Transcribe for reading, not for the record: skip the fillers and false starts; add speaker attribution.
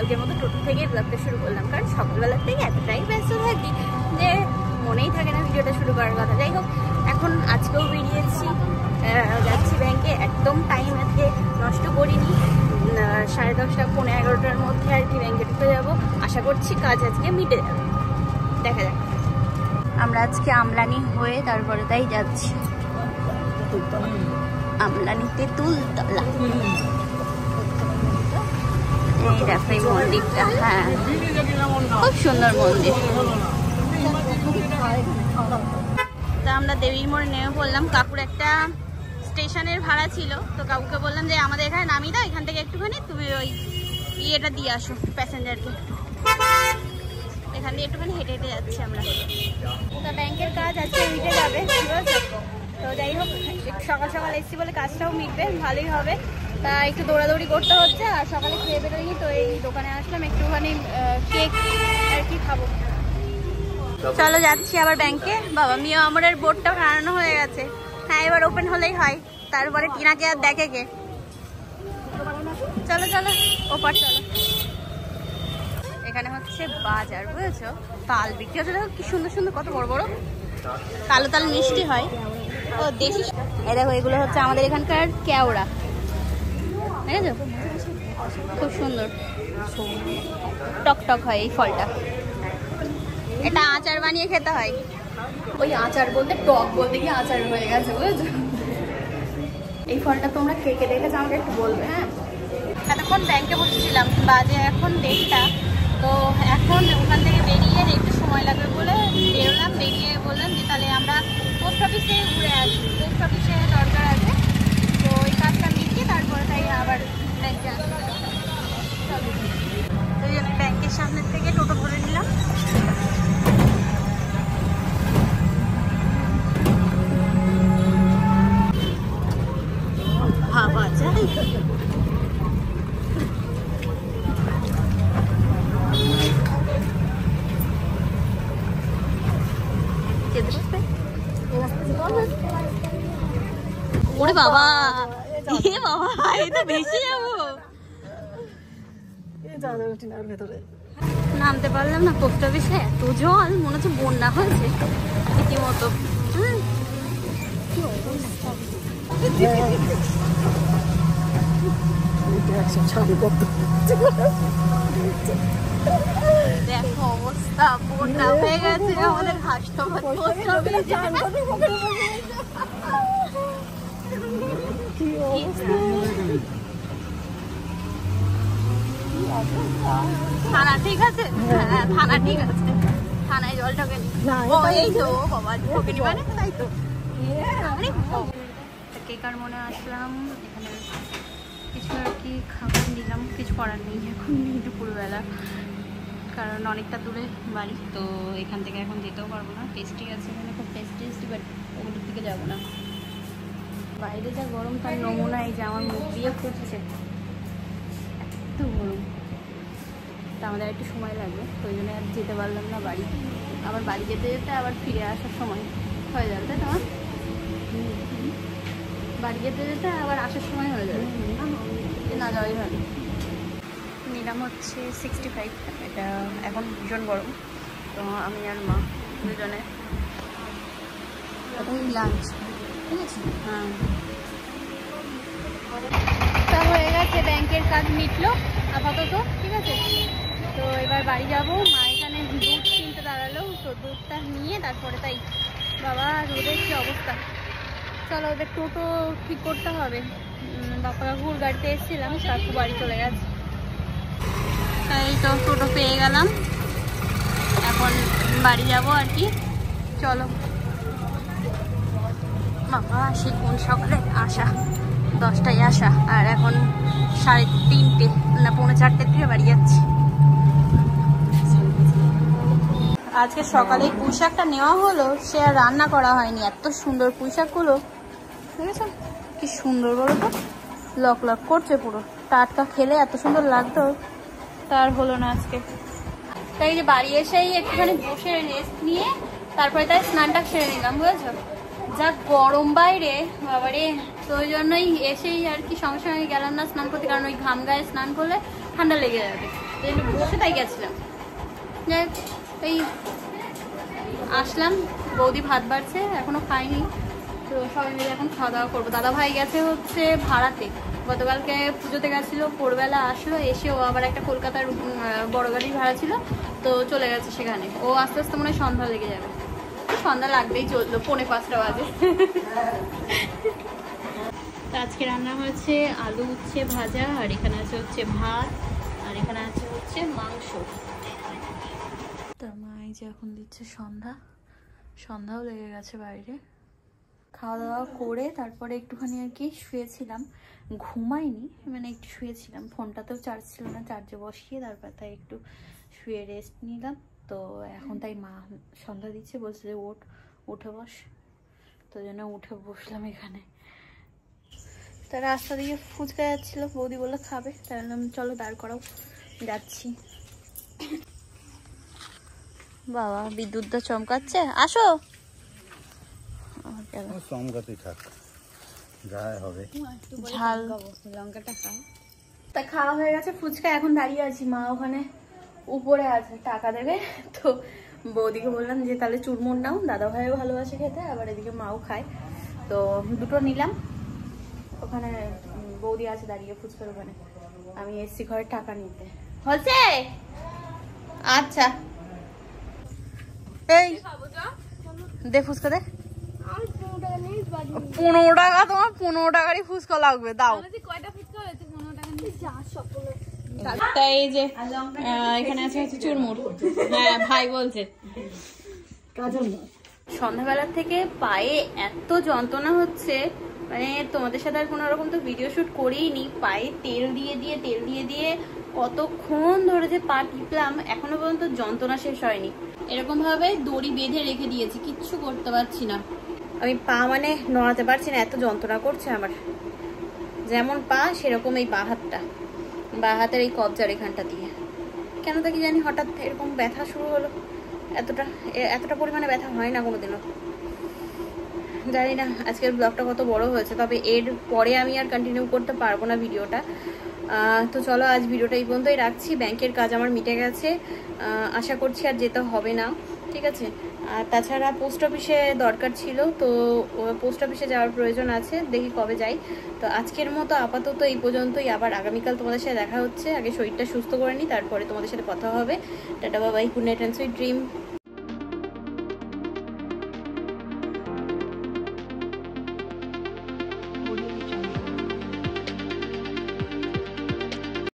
Speaker 1: কালকের মতো টোটো থেকে ব্লগটা শুরু করলাম, কারণ সকালবেলার থেকে এতটাই ব্যস্ত থাকি যে মনেই থাকে না ভিডিওটা শুরু করার কথা। যাই হোক, এখন আজকেও বেরিয়েছি, যাচ্ছি ব্যাংকে। একদম টাইম আজকে নষ্ট করিনি, 10:30 পৌনে 11টার মধ্যে আর কি ব্যাংকে ঢুকে যাবো। আশা করছি কাজ আজকে মিটে যাবে, দেখা যাক। আমরা আজকে আমলানি হয়ে তারপরে তাই যাচ্ছি, আমলানিতে তুলতলা। এই দেখো এই মন্দিরটা, হ্যাঁ খুব সুন্দর মন্দির। তা আমরা দেবীর মোড়ে নেমে পড়লাম। কাকুর একটা স্টেশনের ভাড়া ছিল, তো কাকুকে বললাম যে আমাদের এখানে নামিয়ে দাও, এখান থেকে একটুখানি তুমি ওই ইয়েটা দিয়ে আসো প্যাসেঞ্জারকে। এখান দিয়ে একটুখানি হেঁটে হেঁটে যাচ্ছি আমরা। তা ব্যাংকের কাজ আজকে মিটে যাবে, ঠিক আছে। তো যাই হোক, সকাল সকাল এসেছি বলে কাজটাও মিটবে, ভালোই হবে। তা একটু দৌড়াদৌড়ি করতে হচ্ছে, আর সকালে খেয়ে বেরোয়নি, তো এই দোকানে আসলাম একটুখানি কেক আর কি খাবো। চলো যাচ্ছি আবার ব্যাংকে। বাবা মিয়া আমরের বোর্ডটা হারানো হয়ে গেছে। হ্যাঁ, এবার ওপেন হলেই হয়, তারপরে টিনাকে আর দেখে কে। চলো চলো ওপর চলো। এখানে হচ্ছে বাজার, বুঝেছো, তাল বিক্রি হচ্ছে। দেখো কি সুন্দর সুন্দর, কত বড় বড় কালো তাল মিষ্টি হয়। ও দেশি, এই দেখো এগুলো হচ্ছে আমাদের এখানকার কেওড়া, দেখেছো খুব সুন্দর টক টক হয় এই ফলটা। এটা আচার বানিয়ে খেতে হয়। ওই আচার বলতে টক বলতে গিয়ে আচার হয়ে গেছে, বুঝেছো। এই ফলটা তোমরা কে কে দেখেছো আমাকে একটু বলবে। হ্যাঁ, এতক্ষণ ব্যাংকে বসেছিলাম, বাজে এখন 1:30। তো এখন ওখান থেকে বেরিয়ে একটু সময় লাগবে বলে বেরোলাম। বেরিয়ে বললাম যে তাহলে আমরা পোস্ট অফিসে ঘুরে আসি, পোস্ট অফিসে দরকার আছে। তো ওই কাজটা মিটিয়ে তারপরে তাই আবার ব্যাংকে আসবো। ওই জন্য ব্যাংকের সামনের থেকে টোটো ধরে নিলাম। ভাবা যায় ওরে বাবা, এ বাবা এই তো ভেসে যাবো। নামতে পারলাম না পোস্ট অফিসে, এত জল, মনে হচ্ছে বন্যা হয়েছে রীতিমতো। দেখো অবস্থা, বন্যা হয়ে গেছে আমাদের হাসপাতাল পোস্ট অফিসে। থানা ঠিক আছে, হ্যাঁ থানা ঠিক আছে, থানায় জল ঢোকেনি। এই তো বাবা ঢোকেনি মানে তাই তো। কেকার মনে আসলাম, এখানে কিছু আর কি খাবার নিলাম, কিছু করার নেই এখন দুপুরবেলা, কারণ অনেকটা দূরে বাড়ি। তো এখান থেকে এখন যেতেও পারবো না, টেস্টি আছে এখানে খুব টেস্টি, বাট ওগুলোর দিকে যাবো না। বাইরে যা গরম তার নমুনা এই যে আমার মুখ দিয়ে ফুটছে, এত গরম। তা আমাদের একটু সময় লাগবে, তো ওই জন্য আর যেতে পারলাম না বাড়ি। আবার বাড়ি যেতে যেতে আবার ফিরে আসার সময় হয়ে যাবে, তাই তোমার বাড়ি যেতে যেতে আবার আসার সময় হয়ে যাবে, না যাওয়াই ভালো। নিলাম হচ্ছে 65, এটা এখন ভীষণ গরম, তো আমি আর মা দুজনে এখন লাঞ্চ, ঠিক আছে। হ্যাঁ, তা হয়ে গেছে, ব্যাংকের কাজ মিটলো আপাতত, ঠিক আছে। তো এবার বাড়ি যাব। মা এখানে দুধ কিনতে দাঁড়ালো, তো দুধটা নিয়ে তারপরে তাই। বাবা রোদের কি অবস্থা। চলো ওদের টোটো ঠিক করতে হবে। বাবা কাকুর গাড়িতে এসেছিলাম, কাকু বাড়ি চলে গেছে। এই তো টোটো পেয়ে গেলাম, এখন বাড়ি যাব আর কি। চলো বাবা, সে কোন সকালে আসা, 10টায় আসা, আর এখন 3:30 না 3:45 থেকে বাড়ি যাচ্ছি। আজকে সকালে পুঁইশাকটা নেওয়া হলো, সে আর রান্না করা হয়নি। এত সুন্দর পুঁইশাকগুলো, ঠিক আছে, কি সুন্দর বলো তো, লক লক করছে পুরো। টাটকা খেলে এত সুন্দর লাগতো, তার হলো না আজকে। তাই যে বাড়ি এসেই একটুখানি বসে রেস্ট নিয়ে তারপরে তাই স্নানটা সেরে নিলাম, বুঝেছো। যা গরম বাইরে বাবারে, তো ওই জন্যই এসেই আর কি সঙ্গে সঙ্গে গেলাম না স্নান করতে, কারণ ওই ঘাম গায়ে স্নান করলে ঠান্ডা লেগে যাবে। বসে তাই গেছিলাম। যাই এই আসলাম, বৌদি ভাত বাড়ছে, এখনো খাইনি, তো সবাই মিলে এখন খাওয়া দাওয়া করবো। দাদা ভাই গেছে হচ্ছে ভাড়াতে, গতকালকে পুজোতে গেছিলো, ভোরবেলা আসলো, এসে ও আবার একটা কলকাতার বড় গাড়ি ভাড়া ছিল, তো চলে গেছে সেখানে। ও আস্তে আস্তে মনে হয় সন্ধ্যা লেগে যাবে, সন্ধ্যা লাগবেই, চললো 4:45 বাজে। তো আজকে রান্না হয়েছে আলু উচ্ছে ভাজা, আর এখানে আছে হচ্ছে ভাত, আর এখানে আছে হচ্ছে মাংস। তো মা এই যে এখন দিচ্ছে সন্ধ্যা, সন্ধ্যাও লেগে গেছে বাইরে। খাওয়া দাওয়া করে তারপরে একটুখানি আর কি শুয়েছিলাম, ঘুমাইনি, মানে একটু শুয়েছিলাম, ফোনটাতেও চার্জ ছিল না, চার্জে বসিয়ে তারপর তাই একটু শুয়ে রেস্ট নিলাম। তো এখন তাই মা সন্ধ্যা দিচ্ছে, বলছে যে উঠে বস, তো জন্য উঠে বসলাম এখানে। তা রাস্তা দিয়ে ফুচকা যাচ্ছিল, বৌদি বললো খাবে, তাই বললাম চলো দাঁড় করাও, যাচ্ছি। বাবা বিদ্যুৎটা চমকাচ্ছে, আসো। ঝাল লঙ্কাটা খাও। তা খাওয়া হয়ে গেছে ফুচকা, এখন দাঁড়িয়ে আছি, মা ওখানে উপরে আছে, টাকা দেবে। তো বৌদিকে বললাম যে তাহলে চুরমুর নাও, দাদা ভাইও ভালোবাসে খেতে, আবার এদিকে মাও খায়, তো দুটো নিলাম। ওখানে বৌদি আছে দাঁড়িয়ে ফুচকার ওখানে, আমি এসছি ঘরে টাকা নিতে। হচ্ছে আচ্ছা, এই দে ফুচকা দে। 15 টাকা, তোমার 15 টাকারই ফুচকা লাগবে, দাও। তাই এই যে এখানে আছে হচ্ছে চুরমুর, হ্যাঁ ভাই বলছে। সন্ধ্যাবেলার থেকে পায়ে এত যন্ত্রণা হচ্ছে, মানে তোমাদের সাথে আর কোনো রকম তো ভিডিও শুট করিনি, পায়ে তেল দিয়ে দিয়ে কতক্ষণ ধরে যে পা টিপলাম, এখনো পর্যন্ত যন্ত্রণা শেষ হয়নি। এরকম ভাবে দড়ি বেঁধে রেখে দিয়েছি, কিচ্ছু করতে পারছি না, আমি পা মানে নড়াতে পারছি না, এত যন্ত্রণা করছে আমার। যেমন পা সেরকম এই বা হাতের এই কবজার এখানটা দিয়ে, কেন তো কি জানি হঠাৎ এরকম ব্যথা শুরু হলো। এতটা পরিমাণে ব্যথা হয় না কোনোদিনও, জানি না আজকের ব্লগটা কত বড় হয়েছে, তবে এর পরে আমি আর কন্টিনিউ করতে পারবো না ভিডিওটা। তো চলো আজ ভিডিওটা এই পর্যন্তই রাখছি। ব্যাংকের কাজ আমার মিটে গেছে, আশা করছি আর যেতে হবে না, ঠিক আছে। আর তাছাড়া পোস্ট অফিসে দরকার ছিল, তো পোস্ট অফিসে যাওয়ার প্রয়োজন আছে, দেখি কবে যাই। তো আজকের মতো আপাতত এই পর্যন্তই, আবার আগামীকাল তোমাদের সাথে দেখা হচ্ছে। আগে শরীরটা সুস্থ করে নিই, তারপরে তোমাদের সাথে কথা হবে। Tata bye, good night and sweet dream.